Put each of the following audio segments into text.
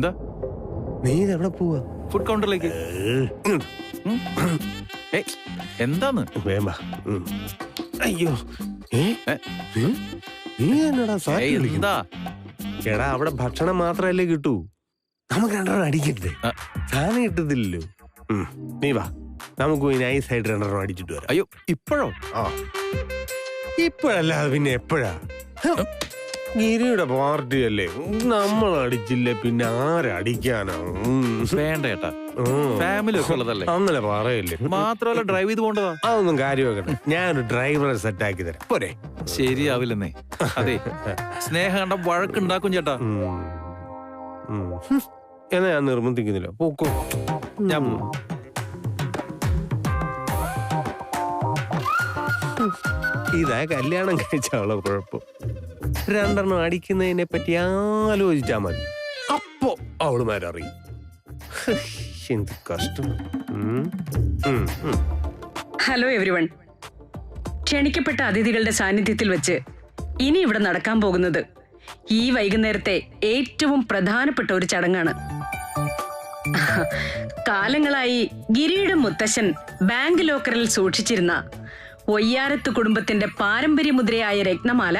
എന്താ നീ എവിടെ പോവാ? ഫുഡ് കൗണ്ടറിലേക്ക്. എന്താന്ന് വേമ്പ. അയ്യോ നീ എന്നടാ എന്താ? എടാ അവിടെ ഭക്ഷണം മാത്രല്ലേ കിട്ടൂ, നമുക്ക് രണ്ടെണ്ണം അടിക്കണ്ടേ? സാധനം കിട്ടത്തില്ലല്ലോ. നീ വാ, നമുക്ക് നൈസായിട്ട് രണ്ടെണ്ണം അടിച്ചിട്ട് വരാം. അയ്യോ ഇപ്പോഴോ? ആ ഇപ്പോഴല്ല പിന്നെ എപ്പോഴാ? ഗിരിയുടെ പാർട്ടി അല്ലേ, നമ്മൾ അടിച്ചില്ലേ പിന്നെ ആരടിക്കാനാ? വേണ്ട ചേട്ടാ, ഫാമിലി ഒക്കെ ഉള്ളതല്ലേ. അങ്ങനെ പറയല്ലേ. മാത്രമല്ല ഡ്രൈവ് ചെയ്ത് പോണ്ടതാ. അതൊന്നും കാര്യമാക്കട്ടെ, ഞാനൊരു ഡ്രൈവറെ സെറ്റ് ആക്കി തരാം. പോരെ? ശരിയാവില്ലെന്നേ. അതെ, സ്നേഹം കണ്ട വഴക്കുണ്ടാക്കും ചേട്ടാ. എന്നാ ഞാൻ നിർബന്ധിക്കുന്നില്ല, പോക്കോ. ഞാൻ ഇതാ കല്യാണം കഴിച്ചാളോ കുഴപ്പം. രണ്ടെണ്ണം അടിക്കുന്നതിനെ പറ്റി ആലോചിച്ചാ മതി, അപ്പോ അവളുമാരറിയും. എന്ത് കഷ്ടം. Hello everyone. ക്ഷണിക്കപ്പെട്ട അതിഥികളുടെ സാന്നിധ്യത്തിൽ വെച്ച് ഇനി ഇവിടെ നടക്കാൻ പോകുന്നത് ഈ വൈകുന്നേരത്തെ ഏറ്റവും പ്രധാനപ്പെട്ട ഒരു ചടങ്ങാണ്. കാലങ്ങളായി ഗിരിയുടെ മുത്തശ്ശൻ ബാങ്ക് ലോക്കറിൽ സൂക്ഷിച്ചിരുന്ന ഒയ്യാരത്ത് കുടുംബത്തിന്റെ പാരമ്പര്യമുദ്രയായ രത്നമാല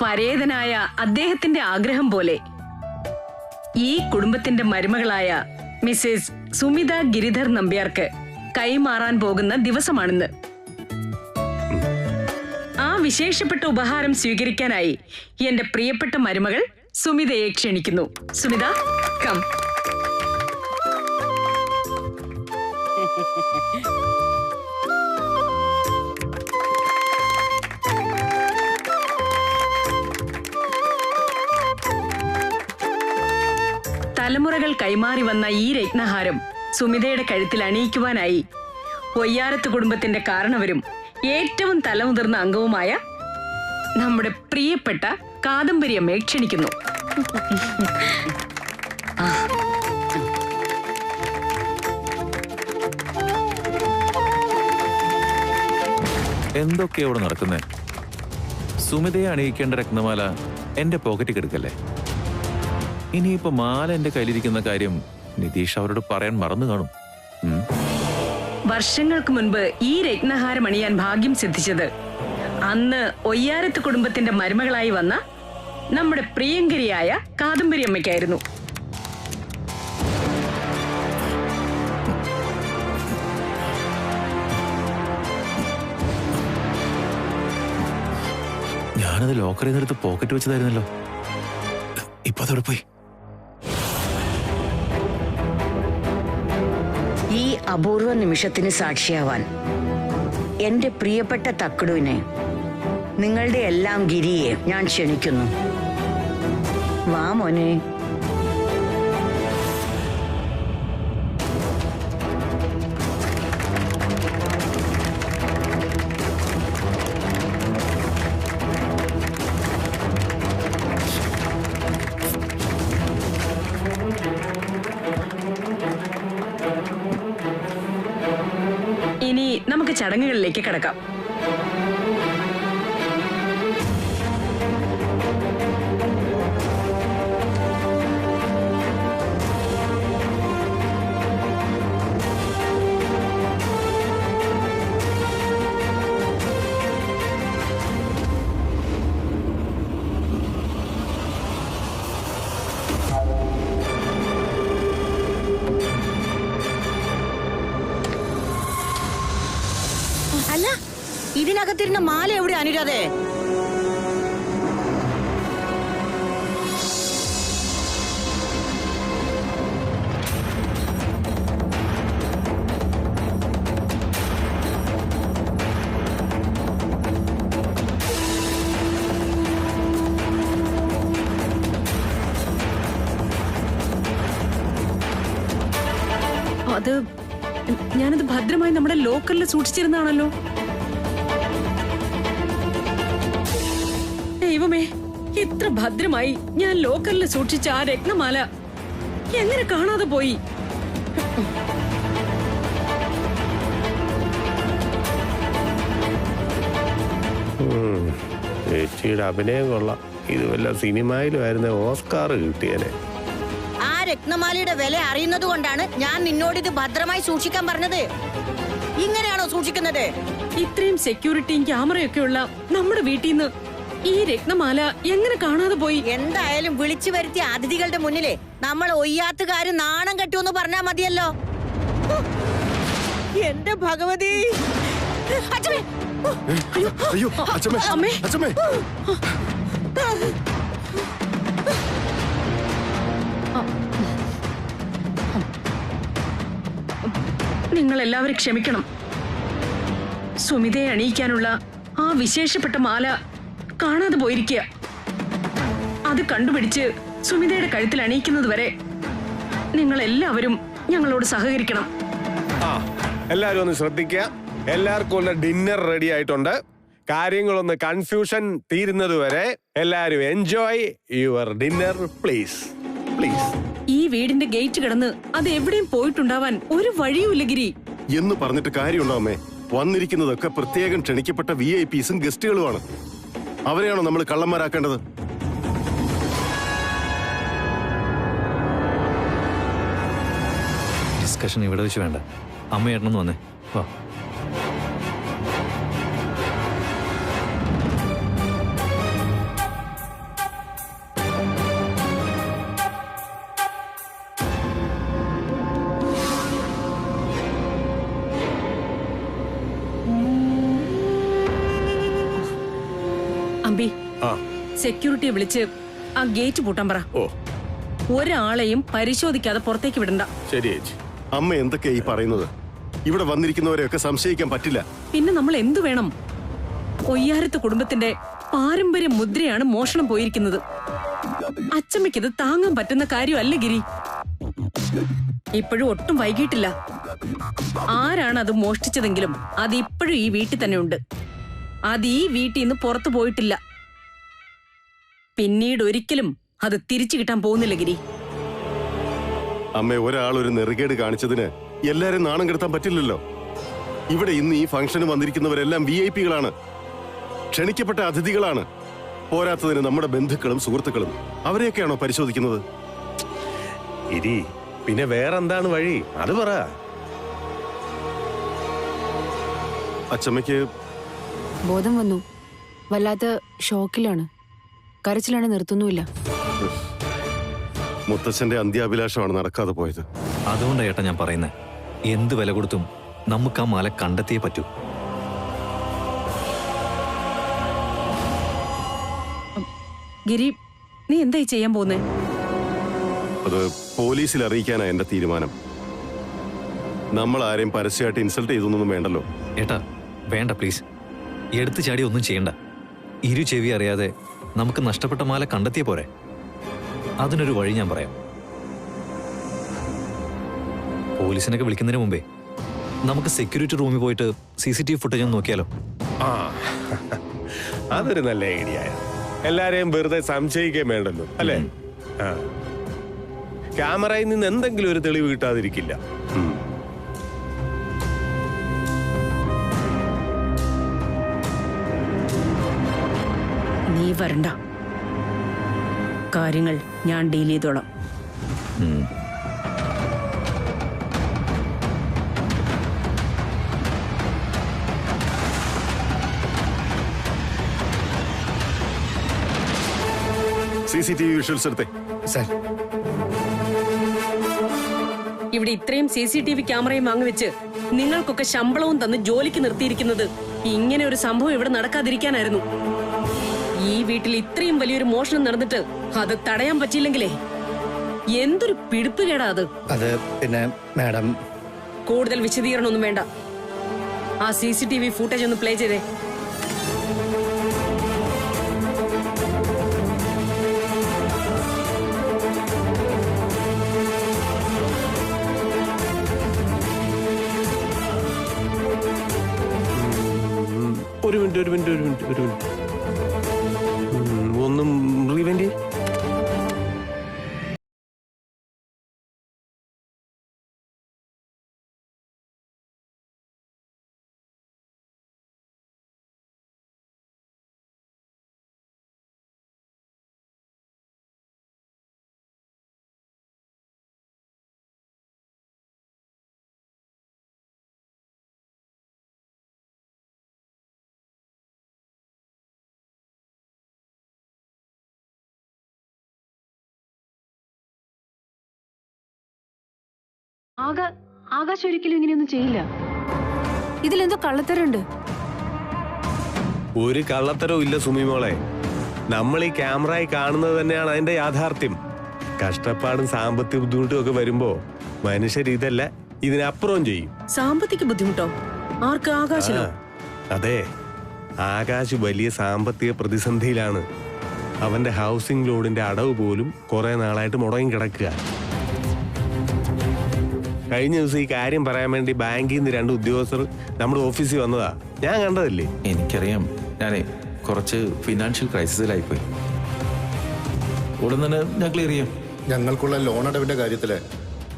പരേതനായ അദ്ദേഹത്തിന്റെ ആഗ്രഹം പോലെ ഈ കുടുംബത്തിന്റെ മരുമകളായ മിസ്സസ് സുമിത ഗിരിധർ നമ്പ്യാർക്ക് കൈമാറാൻ പോകുന്ന ദിവസമാണിന്ന്. ആ വിശേഷപ്പെട്ട ഉപഹാരം സ്വീകരിക്കാനായി എന്റെ പ്രിയപ്പെട്ട മരുമകൾ സുമിതയെ ക്ഷണിക്കുന്നു. സുമിത, കം. തലമുറകൾ കൈമാറി വന്ന ഈ രത്നഹാരം സുമിതയുടെ കഴുത്തിൽ അണിയിക്കുവാനായി ഒയ്യാരത്ത് കുടുംബത്തിന്റെ കാരണവരും ഏറ്റവും തലമുതിർന്ന അംഗവുമായ നമ്മുടെ പ്രിയപ്പെട്ട കാദംബരിയമ്മയെ ക്ഷണിക്കുന്നു. എന്തൊക്കെയാ ഇവിടെ നടക്കുന്നേ? സുമിതയെ അണിയിക്കേണ്ട രത്നമാല എന്റെ പോക്കറ്റിൽ കിടക്കല്ലേ. ഇനിയിപ്പോ മാല എന്റെ കയ്യിലിരിക്കുന്ന കാര്യം നിതീഷ് അവരോട് പറയാൻ മറന്നു കാണും. വർഷങ്ങൾക്ക് മുൻപ് ഈ രത്നഹാരം അണിയാൻ ഭാഗ്യം സിദ്ധിച്ചത് അന്ന് ഒയ്യാരത്ത് കുടുംബത്തിന്റെ മരുമകളായി വന്ന നമ്മുടെ പ്രിയങ്കരിയായ കാദംബരിയമ്മയ്ക്കായിരുന്നു. ഞാനത് ലോക്കറിൽ നിന്നെടുത്ത് പോക്കറ്റ് വെച്ചതായിരുന്നല്ലോ. ഇപ്പൊ അതോടെ പോയി. ഈ അപൂർവ നിമിഷത്തിന് സാക്ഷിയാവാൻ എന്റെ പ്രിയപ്പെട്ട തക്കടുവിനെ, നിങ്ങളുടെ എല്ലാം ഗിരിയെ ഞാൻ ക്ഷണിക്കുന്നു. വാ മോനെ. ഇനി നമുക്ക് ചടങ്ങുകളിലേക്ക് കടക്കാം. അല്ല, ഇതിനകത്തിരുന്ന മാല എവിടെ അനുരാധേ? അത് ഞാനത് ഭദ്രമായി നമ്മുടെ ലോക്കറിൽ സൂക്ഷിച്ചിരുന്നാണല്ലോ. ദൈവമേ, ഇത്ര ഭദ്രമായി ഞാൻ ലോക്കറിൽ സൂക്ഷിച്ച ആ രത്നമാല എങ്ങനെ കാണാതെ പോയി? ചേച്ചിയുടെ അഭിനയം കൊള്ളാം. ഇത് വല്ല സിനിമയിലും ആയിരുന്ന ഓസ്കാർ കിട്ടിയനെ. ആര് രത്നമാലയുടെ വില അറിയുന്നത് കൊണ്ടാണ് ഞാൻ നിന്നോട് ഇത് ഭദ്രമായി സൂക്ഷിക്കാൻ പറഞ്ഞത്. ഇങ്ങനെയാണോ സൂക്ഷിക്കുന്നത്? ഇത്രയും സെക്യൂരിറ്റിയും ക്യാമറയൊക്കെ ഉള്ള നമ്മുടെ വീട്ടിൽ നിന്ന് ഈ രത്നമാല എങ്ങനെ കാണാതെ പോയി? എന്തായാലും വിളിച്ചു വരുത്തിയ അതിഥികളുടെ മുന്നിലെ നമ്മൾ ഒയ്യാത്തുകാര് നാണം കെട്ടുമെന്ന് പറഞ്ഞാ മതിയല്ലോ. എന്റെ ഭഗവതി! അച്ഛമ്മേ! അയ്യോ അച്ഛമ്മേ, അമ്മേ! അച്ഛമ്മേ. നിങ്ങൾ എല്ലാവരും ക്ഷമിക്കണം. സുമിതയെ അണിയിക്കാനുള്ള ആ വിശേഷപ്പെട്ട മാല കാണാതെ പോയിരിക്കുക. അത് കണ്ടുപിടിച്ച് സുമിതയുടെ കഴുത്തിൽ അണിയിക്കുന്നത് വരെ നിങ്ങൾ എല്ലാവരും ഞങ്ങളോട് സഹകരിക്കണം. ആ, എല്ലാരും ഒന്ന് ശ്രദ്ധിക്കുക. എല്ലാവർക്കും ഉള്ള ഡിന്നർ റെഡി ആയിട്ടുണ്ട്. കാര്യങ്ങളൊന്ന് കൺഫ്യൂഷൻ തീരുന്നത് വരെ എല്ലാരും enjoy your dinner please, please. ഈ വീടിന്റെ ഗേറ്റ് കിടന്ന് അത് എവിടെയും പോയിട്ടുണ്ടാവാൻ ഒരു വഴിയുമില്ല ഗിരി. എന്ന് പറഞ്ഞിട്ട് കാര്യമുണ്ടോ അമ്മേ? വന്നിരിക്കുന്നതൊക്കെ പ്രത്യേകം ക്ഷണിക്കപ്പെട്ട VIPസും ഗസ്റ്റുകളുമാണ്. അവരെയാണോ നമ്മൾ കള്ളന്മാരാക്കേണ്ടത്? ഡിസ്കഷൻ ഇവിടെ വെച്ച് വേണ്ട. അമ്മയേട്ടനൊന്ന് വന്നേ. വാ. അമ്പി, ആ, സെക്യൂരിറ്റിയെ വിളിച്ച് ആ ഗേറ്റ് പൂട്ടാൻ പറ. ഓ ഒരാളെയും പരിശോധിക്കാതെ പുറത്തേക്ക് വിടണ്ട. ശരി ചേച്ചി. അമ്മ എന്തൊക്കെയാ ഈ പറയുന്നത്? ഇവിടെ വന്നിരിക്കുന്നവരെയൊക്കെ സംശയിക്കാൻ പറ്റില്ല. പിന്നെ നമ്മൾ എന്തു വേണം? ഒയ്യാരത്ത് കുടുംബത്തിന്റെ പാരമ്പര്യ മുദ്രയാണ് മോഷണം പോയിരിക്കുന്നത്. അച്ചമ്മയ്ക്കിത് താങ്ങാൻ പറ്റുന്ന കാര്യമല്ല ഗിരി. ഇപ്പോഴും ഒട്ടും വൈകിട്ടില്ല. ആരാണ് അത് മോഷ്ടിച്ചതെങ്കിലും അത് ഇപ്പോഴും ഈ വീട്ടിൽ തന്നെ ഉണ്ട്. അത് ഈ വീട്ടിൽ നിന്ന് പുറത്തു പോയിട്ടില്ല. പിന്നീട് ഒരിക്കലും അത് തിരിച്ചു കിട്ടാൻ പോകുന്നില്ല ഗിരി. അമ്മ, ഒരാൾ ഒരു നെറുകേട് കാണിച്ചതിന് എല്ലാരും നാണം കെടുത്താൻ പറ്റില്ലല്ലോ. ഇവിടെ ഇന്ന് ഈ ഫംഗ്ഷന് വന്നിരിക്കുന്നവരെല്ലാം VIPകളാണ്, ക്ഷണിക്കപ്പെട്ട അതിഥികളാണ്. പോരാത്തതിന് നമ്മുടെ ബന്ധുക്കളും സുഹൃത്തുക്കളും. അവരെയൊക്കെയാണോ പരിശോധിക്കുന്നത്? ഇരി, പിന്നെ വേറെന്താണ് വഴി? അത് പറ. അച്ചമ്മയ്ക്ക് ബോധം വന്നു. വല്ലാത്ത ഷോക്കിലാണ്. കരച്ചിലാണ്, നിർത്തുന്നുമില്ല. മുത്തച്ഛന്റെ അന്ത്യാഭിലാഷമാണ് നടക്കാതെ പോയത്. അതുകൊണ്ടാണ് ഏട്ടാ ഞാൻ പറയുന്നത്, എന്ത് വില കൊടുത്തും നമുക്ക് ആ മാല കണ്ടെത്തിയേ പറ്റൂ. ഗിരി, നീ എന്തായി ചെയ്യാൻ പോകുന്നേ? അത് പോലീസിൽ അറിയിക്കാനാ എന്റെ തീരുമാനം. നമ്മൾ ആരെയും പരസ്യമായിട്ട് ഇൻസൾട്ട് ചെയ്തൊന്നും വേണ്ടല്ലോ. ഏട്ടാ വേണ്ട, പ്ലീസ്. എടുത്തു ചാടി ഒന്നും ചെയ്യണ്ട. ഇരു ചെവി അറിയാതെ നമുക്ക് നഷ്ടപ്പെട്ട മാല കണ്ടെത്തിയ പോരെ. അതിനൊരു വഴി ഞാൻ പറയാം. പോലീസിനൊക്കെ വിളിക്കുന്നതിന് മുമ്പേ നമുക്ക് സെക്യൂരിറ്റി റൂമിൽ പോയിട്ട് CCTV ഫുട്ടേജ് ഒന്ന് നോക്കിയാലോ? ആ, അതൊരു നല്ല ഐഡിയ. എല്ലാരെയും വെറുതെ സംശയിക്കുകയും വേണ്ടല്ലോ, അല്ലേ? ആ, ക്യാമറയിൽ നിന്ന് എന്തെങ്കിലും ഒരു തെളിവ് കിട്ടാതിരിക്കില്ല. നീ വരണ്ട. കാര്യങ്ങൾ ഞാൻ ഡീൽ ചെയ്തോളാം. ഉം. CCTV വിഷ്വൽസ് എടുത്തേ. ഇവിടെ ഇത്രയും CCTV ക്യാമറയും വാങ്ങിവെച്ച് നിങ്ങൾക്കൊക്കെ ശമ്പളവും തന്ന് ജോലിക്ക് നിർത്തിയിരിക്കുന്നത് ഇങ്ങനെ ഒരു സംഭവം ഇവിടെ നടക്കാതിരിക്കാനായിരുന്നു. ഈ വീട്ടിൽ ഇത്രയും വലിയൊരു മോഷണം നടന്നിട്ട് അത് തടയാൻ പറ്റിയില്ലെങ്കിലേ എന്തൊരു പിടിപ്പുകേടാ അത്. അത് പിന്നെ മാഡം, കൂടുതൽ വിശദീകരണമൊന്നും വേണ്ട. ആ CCTV ഫുട്ടേജ് ഒന്ന് പ്ലേ ചെയ്തേ. ഒരു മിനിറ്റ്. ഒന്നും റീവെന്റ് ആകാശ് ഒരിക്കലും ഇങ്ങനെയൊന്നും ചെയ്യില്ല. ഇതിലെന്തോ കള്ളത്തരുണ്ട്. ഒരു കള്ളത്തരവും ഇല്ല സുമി മോളെ. നമ്മൾ ഈ ക്യാമറയിൽ കാണുന്നത് തന്നെയാണ് അതിന്റെ യാഥാർത്ഥ്യം. കഷ്ടപ്പാടും സാമ്പത്തിക ബുദ്ധിമുട്ടും ഒക്കെ വരുമ്പോ മനുഷ്യർ ഇതല്ല ഇതിനപ്പുറവും ചെയ്യും. സാമ്പത്തിക ബുദ്ധിമുട്ടോ? ആർക്ക്? ആകാശിനോ? അതെ, ആകാശ് വലിയ സാമ്പത്തിക പ്രതിസന്ധിയിലാണ്. അവന്റെ ഹൗസിംഗ് ലോണിന്റെ അടവ് പോലും കുറെ നാളായിട്ട് മുടങ്ങി കിടക്കുക. കഴിഞ്ഞ ദിവസം ഈ കാര്യം പറയാൻ വേണ്ടി ബാങ്കിൽ നിന്ന് 2 ഉദ്യോഗസ്ഥർ നമ്മുടെ ഓഫീസിൽ വന്നതാ. ഞാൻ കണ്ടതല്ലേ. എനിക്കറിയാം, ഞാനേ കുറച്ച് ഫിനാൻഷ്യൽ ക്രൈസിസിലായിപ്പോയി. ഉടൻ തന്നെ ഞാൻ ക്ലിയർ ചെയ്യാം. ഞങ്ങൾക്കുള്ള ലോൺ അടവിന്റെ കാര്യത്തില്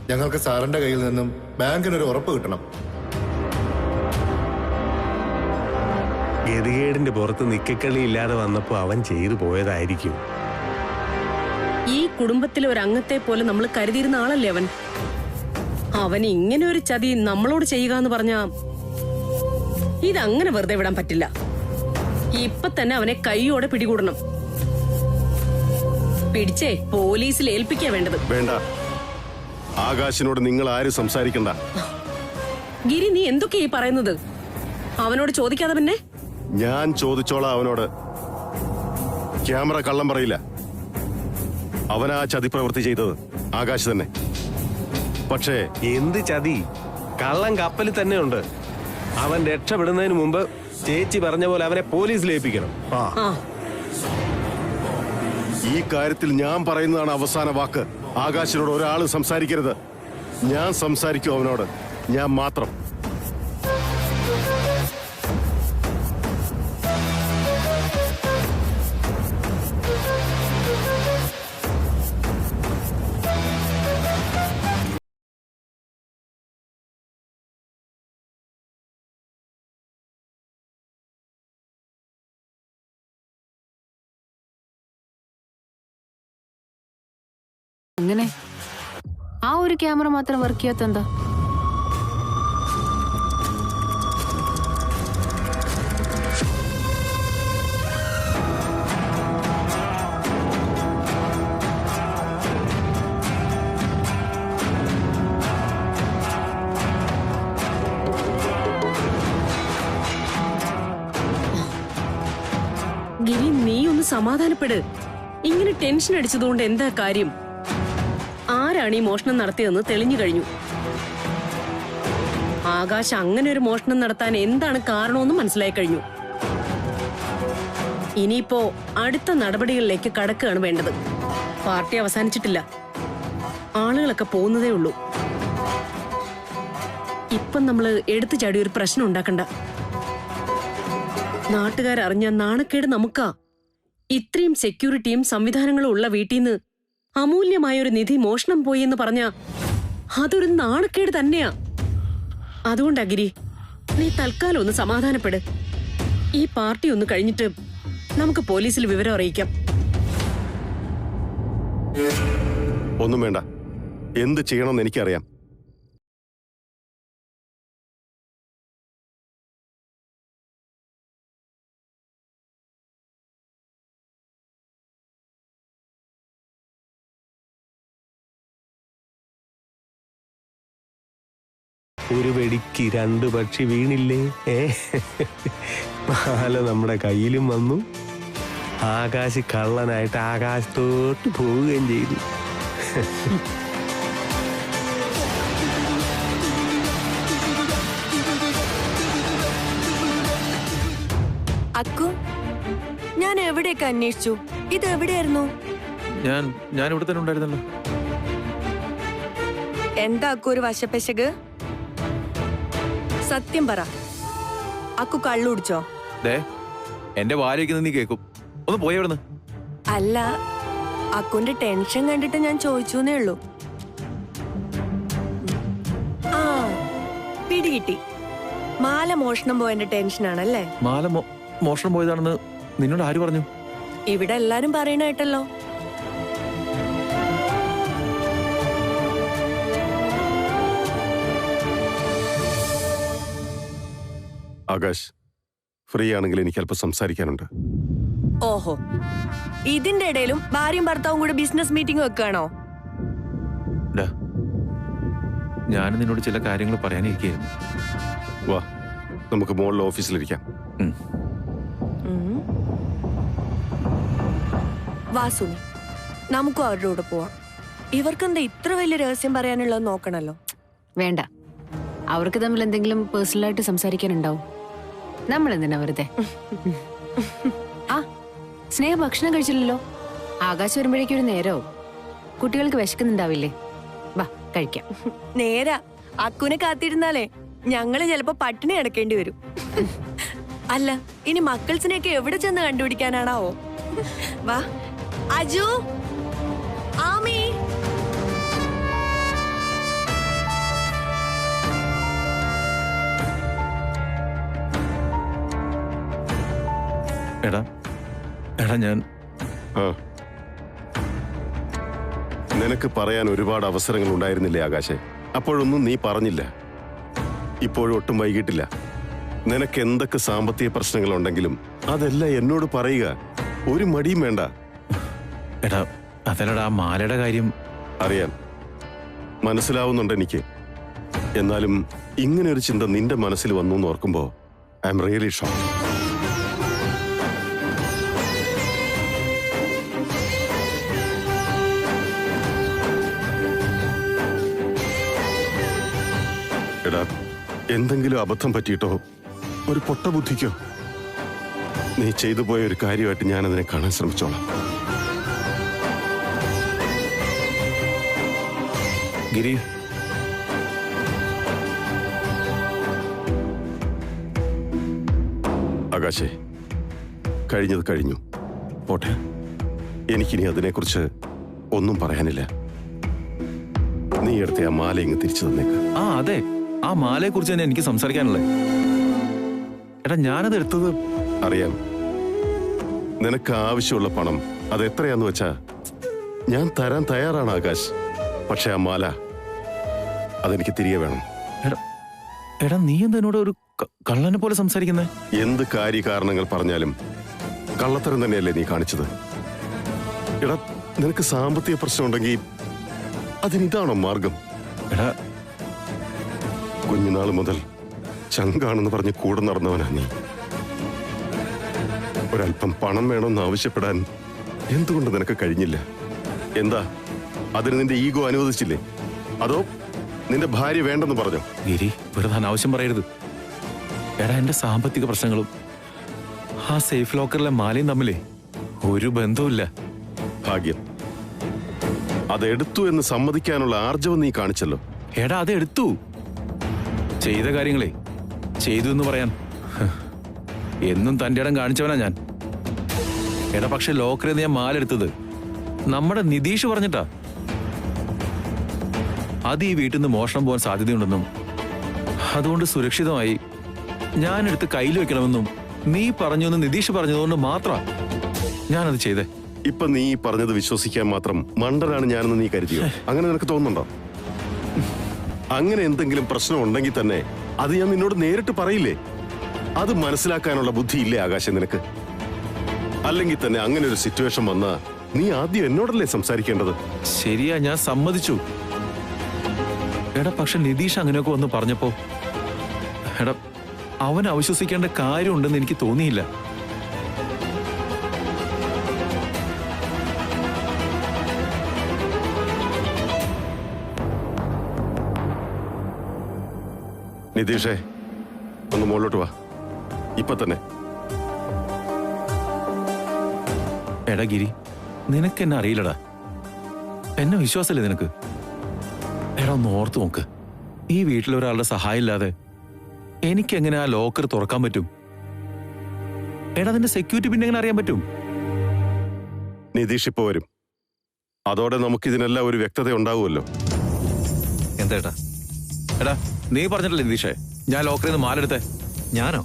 ഞങ്ങൾക്ക് സാറിന്റെ കയ്യിൽ നിന്നും ബാങ്കിനൊരു ഉറപ്പ് കിട്ടണം. ഗതികേടിന്റെ പുറത്ത് നിക്കക്കളി ഇല്ലാതെ വന്നപ്പോ അവൻ ചെയ്തു പോയതായിരിക്കും. ഈ കുടുംബത്തിലെ ഒരു അംഗത്തെ പോലെ നമ്മൾ കരുതിയിരുന്ന ആളല്ലേ അവൻ. അവൻ ഇങ്ങനെ ഒരു ചതി നമ്മളോട് ചെയ്യുക എന്ന് പറഞ്ഞാ ഇതങ്ങനെ വെറുതെ വിടാൻ പറ്റില്ല. ഇപ്പൊ തന്നെ അവനെ കൈയോടെ പിടികൂടണം. പിടിച്ചേ പോലീസിൽ ഏൽപ്പിക്കാ വേണ്ടത്. വേണ്ട, ആകാശിനോട് നിങ്ങൾ ആരും സംസാരിക്കണ്ട. ഗിരി, നീ എന്തൊക്കെയാ ഈ പറയുന്നത്? അവനോട് ചോദിക്കാതെ പിന്നെ? ഞാൻ ചോദിച്ചോളാം അവനോട്. ക്യാമറ കള്ളം പറയില്ല. അവനാ ചതിപ്രവൃത്തി ചെയ്തത് ആകാശ് തന്നെ. പക്ഷേ എന്ത് ചതി? കള്ളൻ കപ്പലിൽ തന്നെ ഉണ്ട്. അവൻ രക്ഷപ്പെടുന്നതിന് മുമ്പ് ചേച്ചി പറഞ്ഞ പോലെ അവനെ പോലീസിൽ ഏൽപ്പിക്കണം. ഈ കാര്യത്തിൽ ഞാൻ പറയുന്നതാണ് അവസാന വാക്ക്. ആകാശിനോട് ഒരാൾ സംസാരിക്കരുത്. ഞാൻ സംസാരിക്കും അവനോട്, ഞാൻ മാത്രം. അങ്ങനെ ആ ഒരു ക്യാമറ മാത്രം വർക്ക് ചെയ്യാത്ത എന്താ? ഗിരി, നീ ഒന്ന് സമാധാനപ്പെട്. ഇങ്ങനെ ടെൻഷൻ അടിച്ചതുകൊണ്ട് എന്താ കാര്യം? ആരാണ് ഈ മോഷണം നടത്തിയതെന്ന് തെളിഞ്ഞു കഴിഞ്ഞു. ആകാശ് അങ്ങനെ ഒരു മോഷണം നടത്താൻ എന്താണ് കാരണമെന്ന് മനസ്സിലായി കഴിഞ്ഞു. ഇനിയിപ്പോ അടുത്ത നടപടികളിലേക്ക് കടക്കുകയാണ് വേണ്ടത്. പാർട്ടി അവസാനിച്ചിട്ടില്ല. ആളുകളൊക്കെ പോകുന്നതേ ഉള്ളൂ. ഇപ്പം നമ്മള് എടുത്തു ചാടി ഒരു പ്രശ്നം ഉണ്ടാക്കണ്ട. നാട്ടുകാരറിഞ്ഞ നാണക്കേട് നമുക്കാ. ഇത്രയും സെക്യൂരിറ്റിയും സംവിധാനങ്ങളും ഉള്ള വീട്ടിൽ നിന്ന് അമൂല്യമായൊരു നിധി മോഷണം പോയി എന്ന് പറഞ്ഞ അതൊരു നാണക്കേട് തന്നെയാ. അതുകൊണ്ടാ ഗിരി, നീ തൽക്കാലം ഒന്ന് സമാധാനപ്പെട്. ഈ പാർട്ടി ഒന്ന് കഴിഞ്ഞിട്ട് നമുക്ക് പോലീസിൽ വിവരം അറിയിക്കാം. ഒന്നും വേണ്ട, എന്ത് ചെയ്യണമെന്ന് എനിക്കറിയാം. ഒരു വെടിക്ക് 2 പക്ഷി വീണില്ലേ? മാല നമ്മുടെ കയ്യിലും വന്നു. ആകാശ് കള്ളനായിട്ട് ആകാശത്തോട്ട് പോവുകയും ചെയ്തു. അക്കു, ഞാൻ എവിടെയൊക്കെ അന്വേഷിച്ചു. ഇത് എവിടെയായിരുന്നു? ഞാൻ ഇവിടെ തന്നെ ഉണ്ടായിരുന്നല്ലോ. എന്താ അക്കു ഒരു വശപ്പശക്? സത്യം പറ, അക്കു കള്ളുടിച്ചോ? എന്റെ വാലിരിക്കുന്നത് നീ കേക്കും. ഒന്ന് പോയി അവിടുന്ന്. അല്ല, അക്കുന്റെ ടെൻഷൻ കണ്ടിട്ട് ഞാൻ ചോദിച്ചേ ഉള്ളൂ. ആ, പിടികിട്ടി. മാല മോഷണം പോയതിന്റെ ടെൻഷനാണല്ലേ? മാല മോഷണം പോയതാണെന്ന് നിന്നോട് ആര് പറഞ്ഞു? ഇവിടെ എല്ലാരും പറയണായിട്ടല്ലോ. ആകാശ്, ഫ്രീ ആണെങ്കിൽ എനിക്ക് അല്പം സംസാരിക്കാനുണ്ട്. ഓഹോ, ഇതിന്റെ ഇടയിലും ഭാര്യയും ഭർത്താവും കൂടെ ബിസിനസ് മീറ്റിംഗ് വെക്കുകയാണോ? ഞാൻ നിന്നോട് ചില കാര്യങ്ങൾ പറയാനിരിക്കുകയായിരുന്നു. വാ, നമുക്ക് മോളിലെ ഓഫീസിലിരിക്കാം. വാ സുനി, നമുക്കും അവരുടെ കൂടെ പോവാം. ഇവർക്കെന്താ ഇത്ര വലിയ രഹസ്യം പറയാനുള്ളത് നോക്കണല്ലോ. വേണ്ട, അവർക്ക് തമ്മിൽ എന്തെങ്കിലും പേഴ്സണലായിട്ട് സംസാരിക്കാനുണ്ടാവും. നമ്മൾ എന്തിനാ വെറുതെ? ആ സ്നേഹ ഭക്ഷണം കഴിച്ചില്ലല്ലോ. ആകാശം വരുമ്പോഴേക്കും ഒരു നേരവും. കുട്ടികൾക്ക് വിശക്കുന്നുണ്ടാവില്ലേ? വാ കഴിക്കാം. നേരാ, അക്കുനെ കാത്തിരുന്നാലേ ഞങ്ങള് ചിലപ്പോ പട്ടിണി കിടക്കേണ്ടി വരും. അല്ല, ഇനി മക്കൾസിനെയൊക്കെ എവിടെ ചെന്ന് കണ്ടുപിടിക്കാനാണാവോ? വാ അജു, ആമി. എടാ എടാ ഞാൻ ആ, നിനക്ക് പറയാൻ ഒരുപാട് അവസരങ്ങൾ ഉണ്ടായിരുന്നില്ലേ ആകാശേ? അപ്പോഴൊന്നും നീ പറഞ്ഞില്ല. ഇപ്പോഴും ഒട്ടും വൈകിട്ടില്ല. നിനക്ക് എന്തൊക്കെ സാമ്പത്തിക പ്രശ്നങ്ങളുണ്ടെങ്കിലും അതെല്ലാം എന്നോട് പറയുക. ഒരു മടിയും വേണ്ട. എടാ അതല്ലടാ, ആ മാലയുടെ കാര്യം അറിയാം, മനസ്സിലാവുന്നുണ്ട് എനിക്ക്. എന്നാലും ഇങ്ങനെ ഒരു ചിന്ത നിന്റെ മനസ്സിൽ വന്നു എന്ന് ഓർക്കുമ്പോ ഐ എം റിയലി ഷോക്ക്. എടാ, എന്തെങ്കിലും അബദ്ധം പറ്റിയിട്ടോ, ഒരു പൊട്ട ബുദ്ധിക്കോ, നീ ചെയ്തു പോയ ഒരു കാര്യമായിട്ട് ഞാൻ അതിനെ കാണാൻ ശ്രമിച്ചോളാം. ഗിരി, ആകാശേ, കഴിഞ്ഞത് കഴിഞ്ഞു, പോട്ടെ. എനിക്കിനി അതിനെക്കുറിച്ച് ഒന്നും പറയാനില്ല. നീ എടുത്ത ആ മാല ഇങ്ങ് തിരിച്ചു തന്നേക്ക്. ആ അതെ, ആ മാലയെ കുറിച്ച് തന്നെ എനിക്ക് സംസാരിക്കാനുള്ളത്. എടാ ഞാനത് എടുത്തത് അറിയാം. നിനക്ക് ആവശ്യമുള്ള പണം അത് എത്രയാന്ന് വെച്ചാ ഞാൻ തരാൻ തയ്യാറാണ് ആകാശ്. പക്ഷെ ആ മാല അതെനിക്ക് തിരികെ വേണം. എടാ നീ എന്തിനോട് ഒരു കള്ളനെ പോലെ സംസാരിക്കുന്നേ? എന്ത് കാര്യകാരണങ്ങൾ പറഞ്ഞാലും കള്ളത്തരം തന്നെയല്ലേ നീ കാണിച്ചത്? എടാ, നിനക്ക് സാമ്പത്തിക പ്രശ്നമുണ്ടെങ്കിൽ അതിനിതാണോ മാർഗം? എടാ കുഞ്ഞുനാൾ മുതൽ ചങ്കാണെന്ന് പറഞ്ഞ് കൂടെ നടന്നവനാ നീ. ഒരല്പം പണം വേണമെന്ന് ആവശ്യപ്പെടാൻ എന്തുകൊണ്ട് നിനക്ക് കഴിഞ്ഞില്ല? എന്താ, അതിന് നിന്റെ ഈഗോ അനുവദിച്ചില്ലേ? അതോ നിന്റെ ഭാര്യ വേണ്ടെന്ന് പറഞ്ഞോ? ഗിരി, വെറുതെ അനാവശ്യം പറയരുത്. എടാ എന്റെ സാമ്പത്തിക പ്രശ്നങ്ങളും ആ സേഫ് ലോക്കറിലെ മാലയും തമ്മിലേ ഒരു ബന്ധവുമില്ല. ഭാഗ്യം. അതെടുത്തു എന്ന് സമ്മതിക്കാനുള്ള ആർജവം നീ കാണിച്ചല്ലോ. എടാ അത് എടുത്തു. ചെയ്ത കാര്യങ്ങളെ ചെയ്തു എന്ന് പറയാൻ എന്നും തന്റെ ഇടം കാണിച്ചവനാ ഞാൻ. എടാ പക്ഷെ ലോക്കറിൽ നിന്ന് ഞാൻ മാല എടുത്തത് നമ്മുടെ നിതീഷ് പറഞ്ഞിട്ടാ. അത് ഈ വീട്ടിൽ നിന്ന് മോഷണം പോകാൻ സാധ്യതയുണ്ടെന്നും അതുകൊണ്ട് സുരക്ഷിതമായി ഞാനെടുത്ത് കയ്യിൽ വെക്കണമെന്നും നീ പറഞ്ഞെന്ന് നിതീഷ് പറഞ്ഞതുകൊണ്ട് മാത്രമാ ഞാനത് ചെയ്തേ. ഇപ്പൊ നീ പറഞ്ഞത് വിശ്വസിക്കാൻ മാത്രം മണ്ടനാണ് ഞാനെന്ന് നീ കരുതിയോ? അങ്ങനെ നിനക്ക് തോന്നുന്നുണ്ടോ? അങ്ങനെ എന്തെങ്കിലും പ്രശ്നം ഉണ്ടെങ്കിൽ തന്നെ അത് ഞാൻ നിന്നോട് നേരിട്ട് പറയില്ലേ? അത് മനസ്സിലാക്കാനുള്ള ബുദ്ധിയില്ലേ ആകാശം നിനക്ക്? അല്ലെങ്കിൽ തന്നെ അങ്ങനെ ഒരു സിറ്റുവേഷൻ വന്നാ നീ ആദ്യം എന്നോടല്ലേ സംസാരിക്കേണ്ടത്? ശരിയാ, ഞാൻ സമ്മതിച്ചു. എടാ പക്ഷെ നിതീഷ് അങ്ങനെയൊക്കെ വന്ന് പറഞ്ഞപ്പോ എടാ അവൻ അവിശ്വസിക്കേണ്ട കാര്യമുണ്ടെന്ന് എനിക്ക് തോന്നിയില്ല. നിതീഷേ, ഒന്ന് മുകളിലോട്ട് വാ, ഇപ്പൊ തന്നെ. എടാ ഗിരി, നിനക്ക് എന്നെ അറിയില്ലടാ. എന്നെ വിശ്വാസല്ലേ നിനക്ക്? എടാ ഒന്ന് ഓർത്തു നോക്ക്. ഈ വീട്ടിലൊരാളുടെ സഹായം ഇല്ലാതെ എനിക്ക് എങ്ങനെ ആ ലോക്കർ തുറക്കാൻ പറ്റും? എടാ അതിന്റെ സെക്യൂരിറ്റി പിന്നെ എങ്ങനെ അറിയാൻ പറ്റും? നിതീഷ് ഇപ്പൊ വരും. അതോടെ നമുക്കിതിനെല്ലാം ഒരു വ്യക്തത ഉണ്ടാവുമല്ലോ. എന്തേട്ടാ? എടാ നീ പറഞ്ഞിട്ടില്ലേ നിതീഷേ ഞാൻ ലോക്കറിൽ നിന്ന് മാലെടുത്തേ? ഞാനോ?